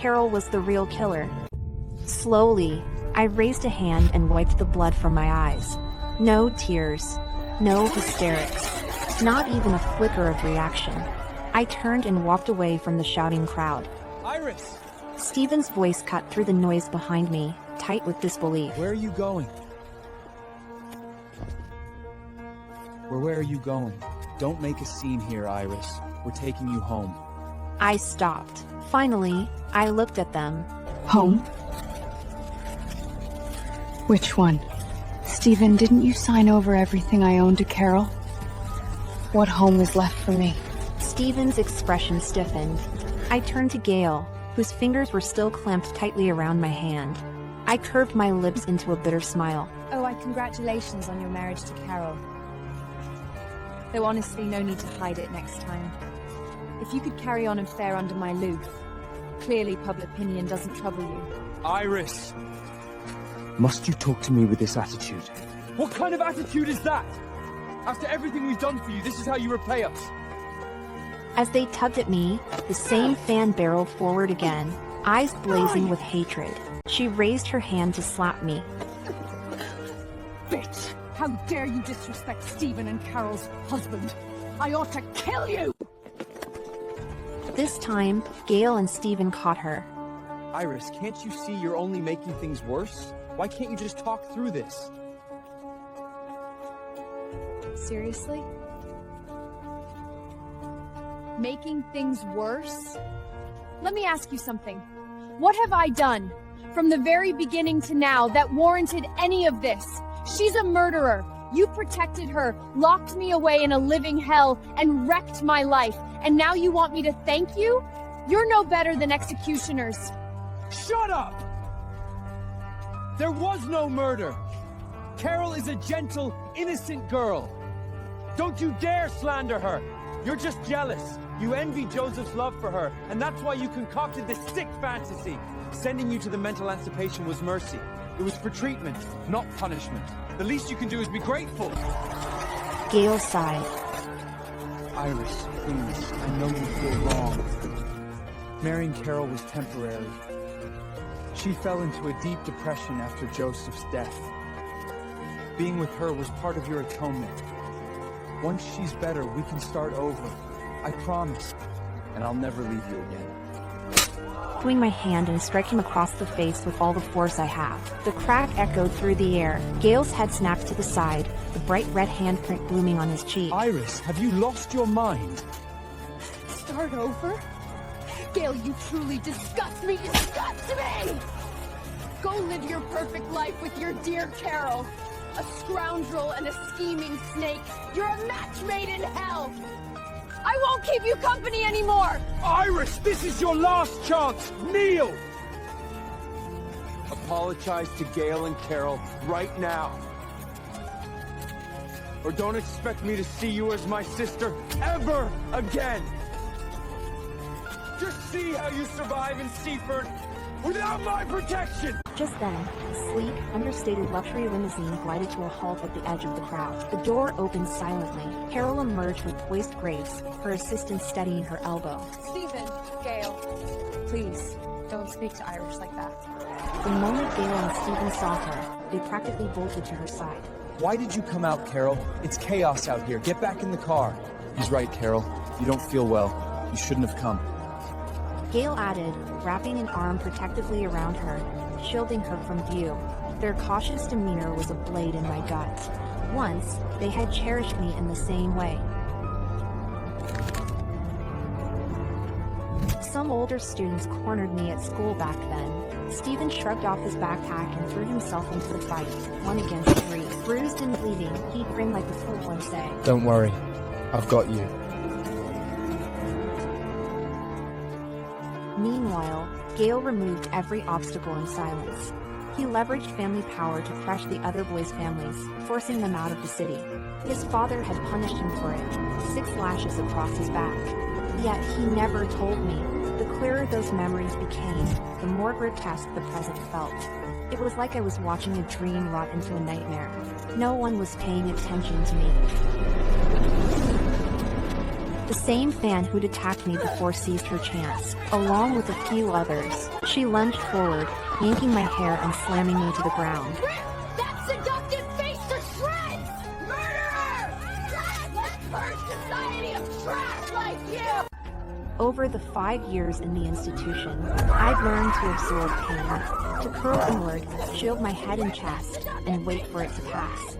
Carol was the real killer. Slowly, I raised a hand and wiped the blood from my eyes. No tears. No hysterics. Not even a flicker of reaction. I turned and walked away from the shouting crowd. Iris! Steven's voice cut through the noise behind me, tight with disbelief. Where are you going? Where are you going? Don't make a scene here, Iris. We're taking you home. I stopped. Finally, I looked at them. Home? Which one? Steven, didn't you sign over everything I owned to Carol? What home is left for me? Steven's expression stiffened. I turned to Gale, whose fingers were still clamped tightly around my hand. I curved my lips into a bitter smile. Oh, congratulations on your marriage to Carol. Though honestly, no need to hide it next time. If you could carry on and fare under my roof, clearly public opinion doesn't trouble you. Iris! Must you talk to me with this attitude? What kind of attitude is that? After everything we've done for you, this is how you repay us. As they tugged at me, the same fan barreled forward again, eyes blazing with hatred. She raised her hand to slap me. Bitch! How dare you disrespect Steven and Carol's husband? I ought to kill you! This time, Gale and Steven caught her. Iris, can't you see you're only making things worse? Why can't you just talk through this? Seriously? Making things worse? Let me ask you something. What have I done, from the very beginning to now, that warranted any of this? She's a murderer. You protected her, locked me away in a living hell, and wrecked my life. And now you want me to thank you? You're no better than executioners. Shut up! There was no murder! Carol is a gentle, innocent girl. Don't you dare slander her! You're just jealous. You envy Joseph's love for her, and that's why you concocted this sick fantasy. Sending you to the mental institution was mercy. It was for treatment, not punishment. The least you can do is be grateful. Gale sighed. Iris, please, I know you feel wrong. Marrying Carol was temporary. She fell into a deep depression after Joseph's death. Being with her was part of your atonement. Once she's better, we can start over. I promise. And I'll never leave you again. Pulling my hand and strike him across the face with all the force I have. The crack echoed through the air. Gale's head snapped to the side, the bright red handprint blooming on his cheek. Iris, have you lost your mind? Start over? Gale, you truly disgust me! Disgust me! Go live your perfect life with your dear Carol. A scoundrel and a scheming snake. You're a match made in hell! I won't keep you company anymore! Iris, this is your last chance! Kneel! Apologize to Gale and Carol right now. Or don't expect me to see you as my sister ever again! Just see how you survive in Seaford without my protection! Just then, a sleek, understated luxury limousine glided to a halt at the edge of the crowd. The door opened silently. Carol emerged with poised grace, her assistant steadying her elbow. Steven, Gale, please, don't speak to Iris like that. The moment Gale and Steven saw her, they practically bolted to her side. Why did you come out, Carol? It's chaos out here. Get back in the car. He's right, Carol. You don't feel well. You shouldn't have come. Gale added, wrapping an arm protectively around her, shielding her from view. Their cautious demeanor was a blade in my gut. Once, they had cherished me in the same way. Some older students cornered me at school back then. Steven shrugged off his backpack and threw himself into the fight, 1 against 3. Bruised and bleeding, he'd grin like a fool and say, Don't worry. I've got you. Meanwhile, Gale removed every obstacle in silence. He leveraged family power to crush the other boys' families, forcing them out of the city. His father had punished him for it, 6 lashes across his back. Yet he never told me. The clearer those memories became, the more grotesque the present felt. It was like I was watching a dream rot into a nightmare. No one was paying attention to me. The same fan who'd attacked me before seized her chance, along with a few others. She lunged forward, yanking my hair and slamming me to the ground. Rip that seductive face to shreds! Murderer! Let's burn society of trash like you! Over the 5 years in the institution, I've learned to absorb pain, to curl inward, shield my head and chest, and wait for it to pass.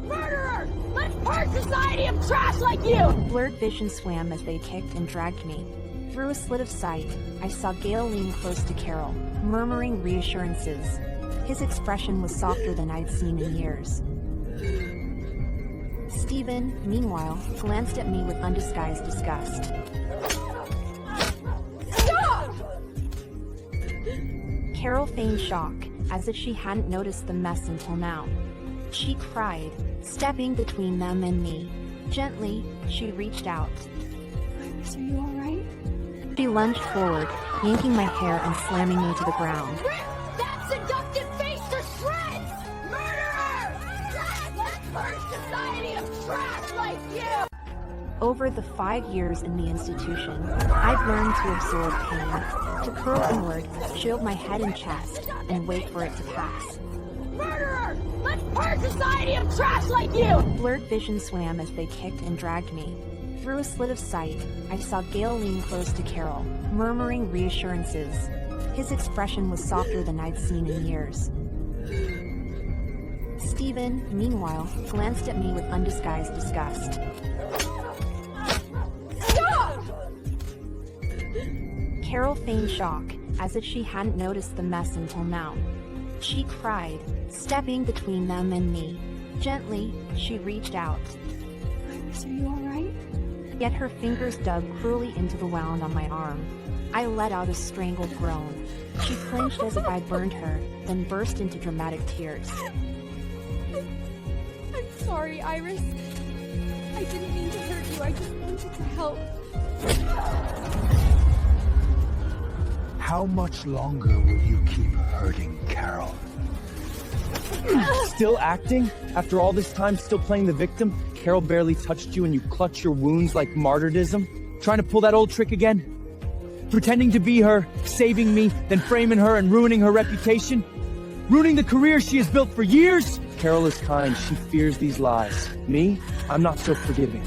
Murderer! Let's burn society of trash like you! Blurred vision swam as they kicked and dragged me. Through a slit of sight, I saw Gale lean close to Carol, murmuring reassurances. His expression was softer than I'd seen in years. Stephen, meanwhile, glanced at me with undisguised disgust. Stop! Carol feigned shock, as if she hadn't noticed the mess until now. She cried, stepping between them and me. Gently, she reached out. Iris, are you alright? She lunged forward, yanking my hair and slamming me to the ground. Rip that seductive face to shreds! Murderer! Let's burn society of trash like you! Over the 5 years in the institution, I've learned to absorb pain, to curl inward, shield my head and chest, and wait for it to pass. Murderer! Let's burn society of trash like you! Blurred vision swam as they kicked and dragged me. Through a slit of sight, I saw Gale lean close to Carol, murmuring reassurances. His expression was softer than I'd seen in years. Stephen, meanwhile, glanced at me with undisguised disgust. Stop! Carol feigned shock, as if she hadn't noticed the mess until now. She cried, stepping between them and me. Gently, she reached out. Iris, are you alright? Yet her fingers dug cruelly into the wound on my arm. I let out a strangled groan. She clinched as if I burned her, then burst into dramatic tears. I'm sorry, Iris. I didn't mean to hurt you. I just wanted to help. How much longer will you keep hurting Carol? Still acting? After all this time, still playing the victim? Carol barely touched you and you clutch your wounds like martyrdom? Trying to pull that old trick again? Pretending to be her, saving me, then framing her and ruining her reputation? Ruining the career she has built for years? Carol is kind, she fears these lies. Me? I'm not so forgiving.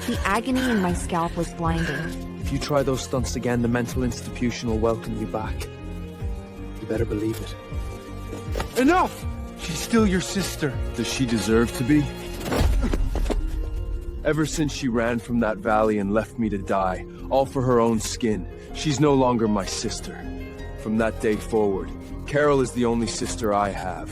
The agony in my scalp was blinding. If you try those stunts again, the mental institution will welcome you back. You better believe it. Enough! She's still your sister. Does she deserve to be? Ever since she ran from that valley and left me to die, all for her own skin, she's no longer my sister. From that day forward, Carol is the only sister I have.